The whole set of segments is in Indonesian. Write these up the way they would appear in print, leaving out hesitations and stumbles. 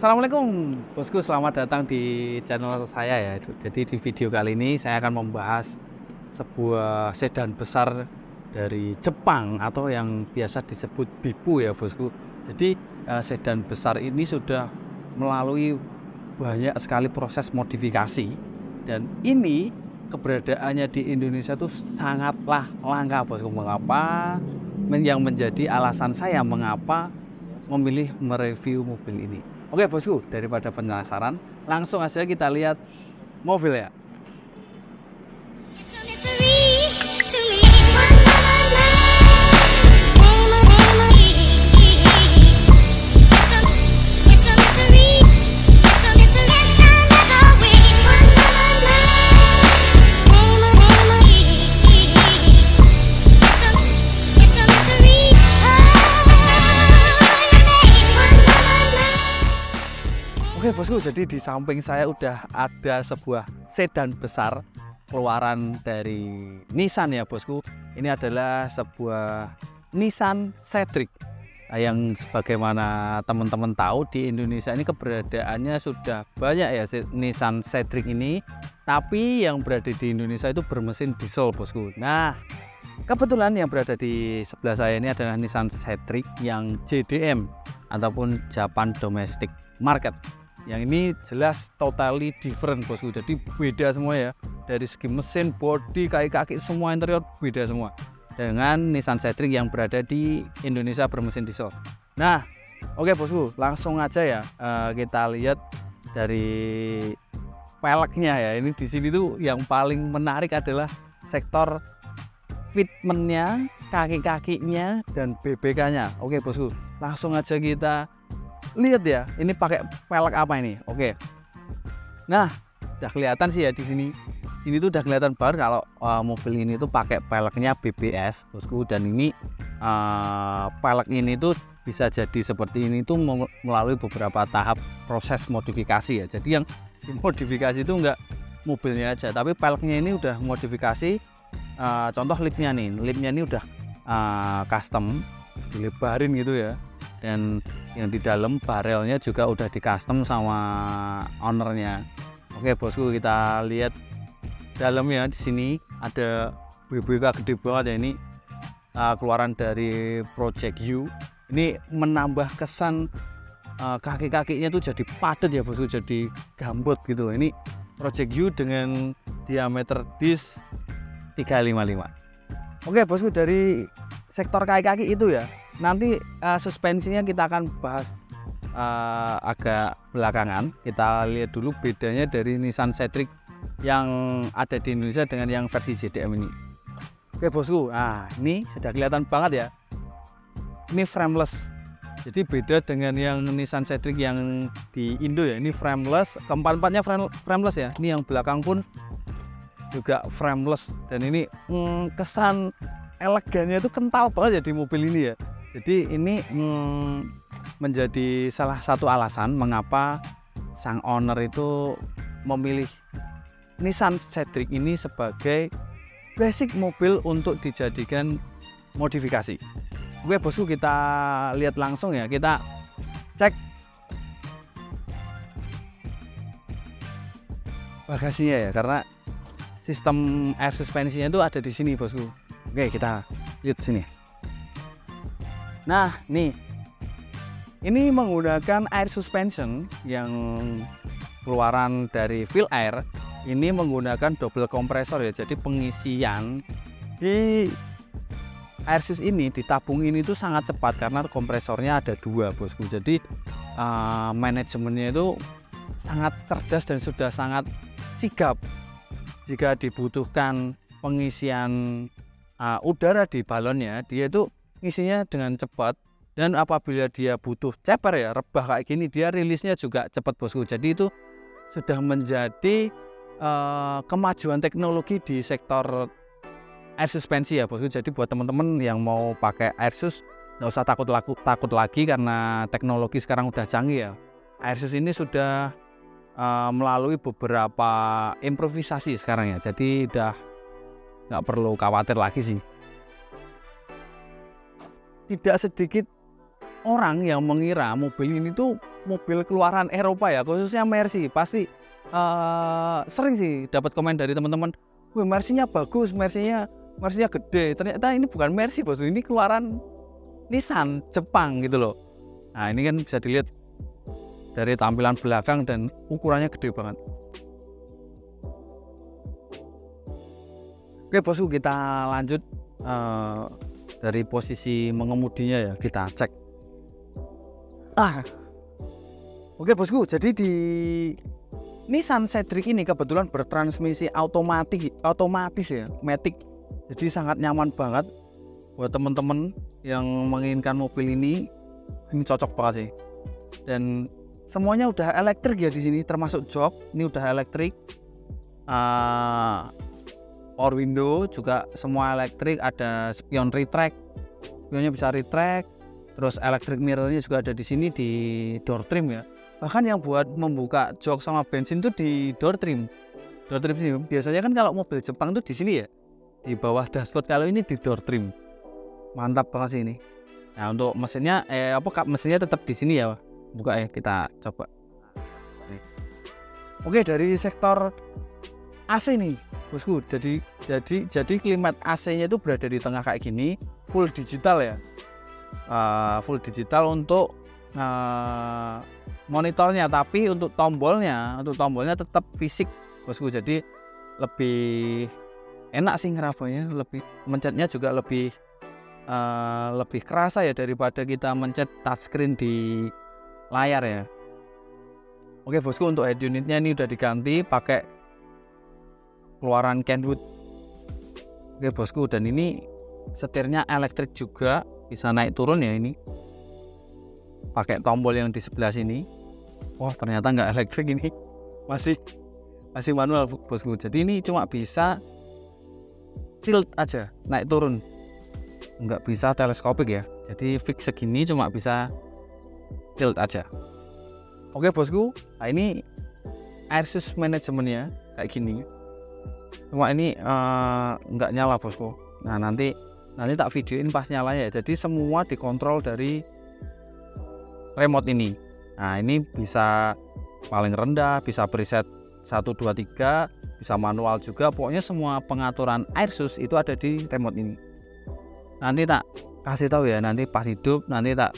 Assalamualaikum bosku, selamat datang di channel saya ya. Jadi di video kali ini saya akan membahas sebuah sedan besar dari Jepang atau yang biasa disebut Bipu ya bosku. Jadi sedan besar ini sudah melalui banyak sekali proses modifikasi dan ini keberadaannya di Indonesia itu sangatlah langka bosku. Mengapa? Yang menjadi alasan saya mengapa memilih mereview mobil ini. Oke bosku, daripada penasaran, langsung aja kita lihat mobil ya. Oke bosku, jadi di samping saya udah ada sebuah sedan besar keluaran dari Nissan ya bosku. Ini adalah sebuah Nissan Cedric yang sebagaimana teman-teman tahu di Indonesia ini keberadaannya sudah banyak ya Nissan Cedric ini. Tapi yang berada di Indonesia itu bermesin diesel bosku. Nah, kebetulan yang berada di sebelah saya ini adalah Nissan Cedric yang JDM ataupun Japan Domestic Market. Yang ini jelas totally different bosku, jadi beda semua ya. Dari segi mesin, bodi, kaki-kaki, semua interior beda semua dengan Nissan Cedric yang berada di Indonesia bermesin diesel. Nah, oke bosku, langsung aja ya kita lihat dari peleknya ya. Ini di sini tuh yang paling menarik adalah sektor fitmentnya, kaki-kakinya, dan BBK-nya. Oke bosku, langsung aja kita lihat ya, ini pakai pelek apa ini? Oke. Nah, udah kelihatan sih ya di sini. Sini tuh udah kelihatan banget kalau mobil ini tuh pakai peleknya BBS, bosku. Dan ini pelek ini tuh bisa jadi seperti ini tuh melalui beberapa tahap proses modifikasi ya. Jadi yang dimodifikasi itu enggak mobilnya aja, tapi peleknya ini udah modifikasi. Contoh lipnya nih, lipnya ini udah custom, dilebarin gitu ya. Dan yang di dalam barelnya juga udah di custom sama ownernya. Oke bosku, kita lihat dalamnya. Di sini ada BBK gede banget ya, ini keluaran dari Project U. Ini menambah kesan kaki-kakinya tuh jadi padat ya bosku, jadi gambot gitu. Ini Project U dengan diameter disc 355. Oke bosku, dari sektor kaki-kaki itu ya. Nanti suspensinya kita akan bahas agak belakangan. Kita lihat dulu bedanya dari Nissan Cedric yang ada di Indonesia dengan yang versi JDM ini. Oke bosku, nah ini sudah kelihatan banget ya. Ini frameless. Jadi beda dengan yang Nissan Cedric yang di Indo ya. Ini frameless, keempat-empatnya frameless ya. Ini yang belakang pun juga frameless. Dan ini kesan elegannya itu kental banget ya di mobil ini ya. Jadi ini menjadi salah satu alasan mengapa sang owner itu memilih Nissan Cedric ini sebagai basic mobil untuk dijadikan modifikasi. Oke bosku, kita lihat langsung ya, kita cek bagasinya ya, karena sistem air suspensinya itu ada di sini bosku. Oke, kita lihat sini. Nah, nih. Ini menggunakan air suspension yang keluaran dari Feel Air. Ini menggunakan double kompresor ya. Jadi pengisian di air sus ini, di tabung ini itu sangat cepat karena kompresornya ada dua bosku. Jadi manajemennya itu sangat cerdas dan sudah sangat sigap jika dibutuhkan pengisian udara di balonnya. Dia itu ngisinya dengan cepat, dan apabila dia butuh ceper ya, rebah kayak gini, dia rilisnya juga cepat bosku. Jadi itu sudah menjadi kemajuan teknologi di sektor air suspensi ya bosku. Jadi buat teman-teman yang mau pakai air sus, nggak usah takut lagi karena teknologi sekarang udah canggih ya. Air sus ini sudah melalui beberapa improvisasi sekarang ya. Jadi udah nggak perlu khawatir lagi sih. Tidak sedikit orang yang mengira mobil ini tuh mobil keluaran Eropa ya, khususnya Mercy, pasti sering sih dapat komen dari teman-teman, wih Mercy-nya bagus, Mercy-nya gede. Ternyata ini bukan Mercy bosku, ini keluaran Nissan Jepang gitu loh. Nah ini kan bisa dilihat dari tampilan belakang dan ukurannya gede banget. Oke bosku, kita lanjut dari posisi mengemudinya ya, kita cek. Oke bosku, jadi di Nissan Cedric ini kebetulan bertransmisi otomatis ya, matic. Jadi sangat nyaman banget buat teman-teman yang menginginkan mobil ini cocok banget sih. Dan semuanya udah elektrik ya di sini, termasuk jok ini udah elektrik. Power window juga semua elektrik, ada spion retract, spionnya bisa retract. Terus electric mirrornya juga ada di sini di door trim ya. Bahkan yang buat membuka jok sama bensin tuh di door trim. Door trim sini biasanya kan kalau mobil Jepang tuh di sini ya, di bawah dashboard. Kalau ini di door trim. Mantap banget sih ini. Nah, untuk mesinnya kap mesinnya tetap di sini ya. Buka ya, kita coba. Oke, dari sektor AC nih, bosku. Jadi klimat AC-nya itu berada di tengah kayak gini, full digital ya. Full digital untuk monitornya, tapi untuk tombolnya tetap fisik bosku. Jadi lebih enak sih ngerabanya, lebih mencetnya juga lebih kerasa ya daripada kita mencet touchscreen di layar ya. Oke bosku, untuk head unitnya ini udah diganti pakai keluaran Kenwood. Oke bosku, dan ini setirnya elektrik juga, bisa naik turun ya. Ini pakai tombol yang di sebelah sini. Wah ternyata nggak elektrik, ini masih manual bosku. Jadi ini cuma bisa tilt aja, naik turun, nggak bisa teleskopik ya. Jadi fix segini cuma bisa tilt aja. Oke bosku, nah ini AirSUS manajemennya kayak gini. Cuma ini nggak nyala bosku. Nah nanti tak videoin pas nyalanya ya. Jadi semua dikontrol dari remote ini. Nah ini bisa paling rendah, bisa preset 1, 2, 3, bisa manual juga. Pokoknya semua pengaturan AirSUS itu ada di remote ini. Nanti tak kasih tahu ya, nanti pas hidup nanti tak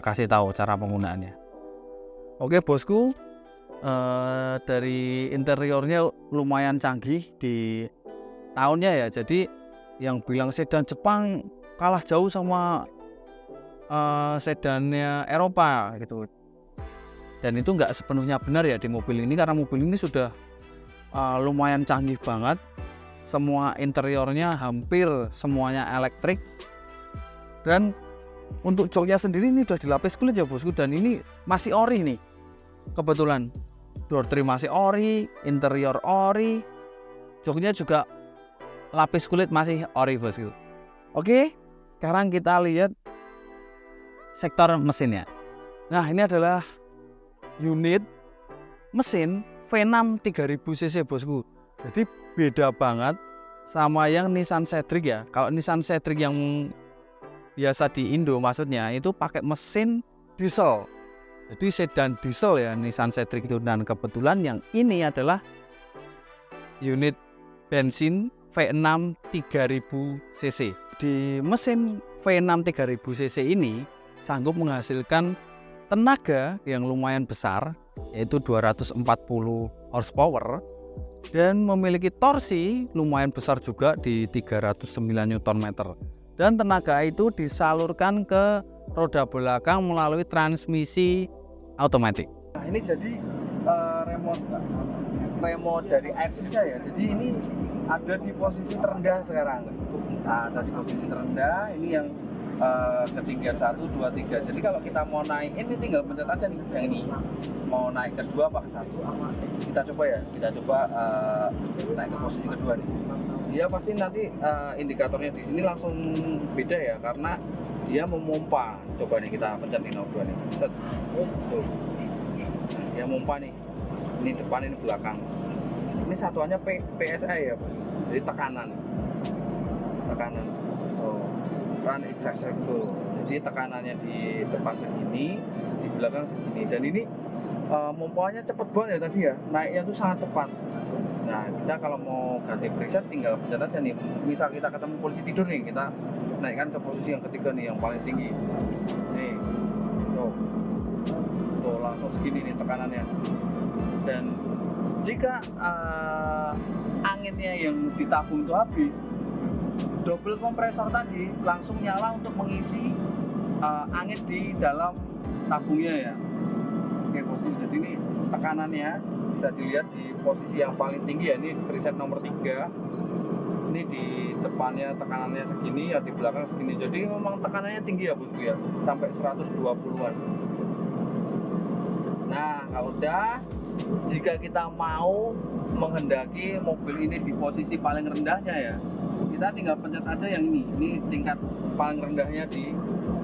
kasih tahu cara penggunaannya. Oke bosku, dari interiornya lumayan canggih di tahunnya ya. Jadi yang bilang sedan Jepang kalah jauh sama sedannya Eropa gitu. Dan itu nggak sepenuhnya benar ya di mobil ini, karena mobil ini sudah lumayan canggih banget. Semua interiornya hampir semuanya elektrik. Dan untuk joknya sendiri ini udah dilapis kulit ya bosku, dan ini masih ori nih. Kebetulan door trim masih ori, interior ori, joknya juga lapis kulit masih ori bosku. Oke, sekarang kita lihat sektor mesinnya. Nah ini adalah unit mesin V6 3000cc bosku. Jadi beda banget sama yang Nissan Cedric ya. Kalau Nissan Cedric yang biasa di Indo maksudnya itu pakai mesin diesel. Jadi sedan diesel ya Nissan Cedric itu. Dan kebetulan yang ini adalah unit bensin V6 3000cc. Di mesin V6 3000cc ini sanggup menghasilkan tenaga yang lumayan besar, yaitu 240 horsepower, dan memiliki torsi lumayan besar juga di 309 Nm. Dan tenaga itu disalurkan ke roda belakang melalui transmisi otomatis. Nah ini jadi remote dari AirSUS-nya ya. Jadi ini ada di posisi terendah sekarang. Nah, ada di posisi terendah, ini yang ketinggian 1, 2, 3. Jadi kalau kita mau naik, ini tinggal pencet aja nih yang ini. Mau naik ke 2 apa ke 1. Kita coba ya, naik ke posisi kedua nih. Dia pasti nanti indikatornya di sini langsung beda ya, karena dia memompa. Coba nih kita pencet di nomor 2 nih. Set. Tuh. Dia memompa nih. Ini depan, ini belakang. Ini satuannya PSI ya, jadi tekanan. Oh, run it successful. Jadi Jadi tekanannya di depan segini, di belakang segini, dan ini mompanya cepet banget ya tadi ya, naiknya tuh sangat cepat. Nah, kita kalau mau ganti preset tinggal pencet aja nih. Misal kita ketemu posisi tidur nih, kita naikkan ke posisi yang ketiga nih, yang paling tinggi. Nih, tuh langsung segini nih tekanannya. Dan jika anginnya yang di tabung itu habis, double kompresor tadi langsung nyala untuk mengisi angin di dalam tabungnya ya. Oke bosku, jadi ini tekanannya bisa dilihat di posisi yang paling tinggi ya, ini preset nomor 3. Ini di depannya tekanannya segini ya, di belakang segini. Jadi memang tekanannya tinggi ya bosku ya, sampai 120-an. Nah, kalau udah, jika kita mau menghendaki mobil ini di posisi paling rendahnya ya, kita tinggal pencet aja yang ini. Ini tingkat paling rendahnya di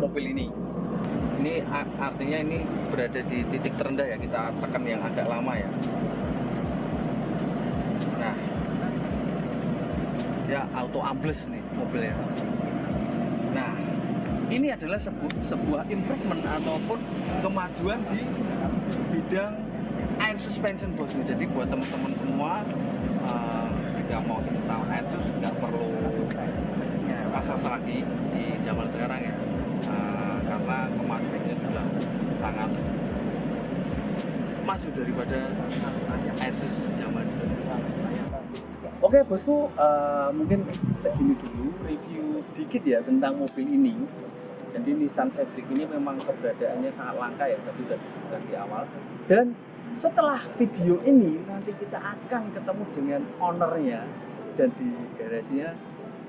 mobil ini. Ini artinya ini berada di titik terendah ya, kita tekan yang agak lama ya. Nah, ya auto ambles nih mobilnya. Nah, ini adalah sebuah improvement ataupun kemajuan di bidang air suspension bosku. Jadi buat teman-teman semua jika mau install air sus nggak perlu was-was lagi di zaman sekarang ya, karena kemajuannya sudah sangat maju daripada Asus zaman dulu. Oke bosku, mungkin segini dulu review dikit ya tentang mobil ini. Jadi Nissan Cedric ini memang keberadaannya sangat langka ya, tadi sudah disebutkan di awal. Dan setelah video ini nanti kita akan ketemu dengan ownernya, dan di garasinya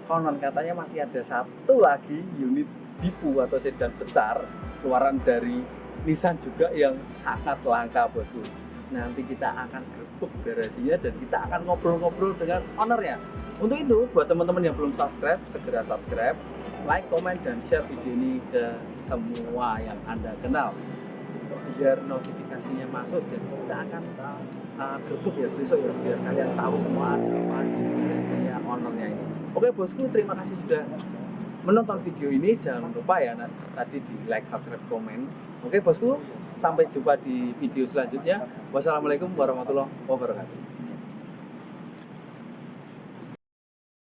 konon katanya masih ada satu lagi unit Bipu atau sedan besar keluaran dari Nissan juga yang sangat langka bosku. Nanti kita akan gerbek garasinya dan kita akan ngobrol-ngobrol dengan ownernya. Untuk itu buat teman-teman yang belum subscribe, segera subscribe, like, comment, dan share video ini ke semua yang Anda kenal biar notifikasinya masuk dan kita akan gerbek ya besok ya, biar kalian tahu semua apa di garasinya ownernya ini. Oke bosku, terima kasih sudah menonton video ini. Jangan lupa ya tadi di like, subscribe, komen. Oke bosku, sampai jumpa di video selanjutnya. Wassalamualaikum warahmatullahi wabarakatuh.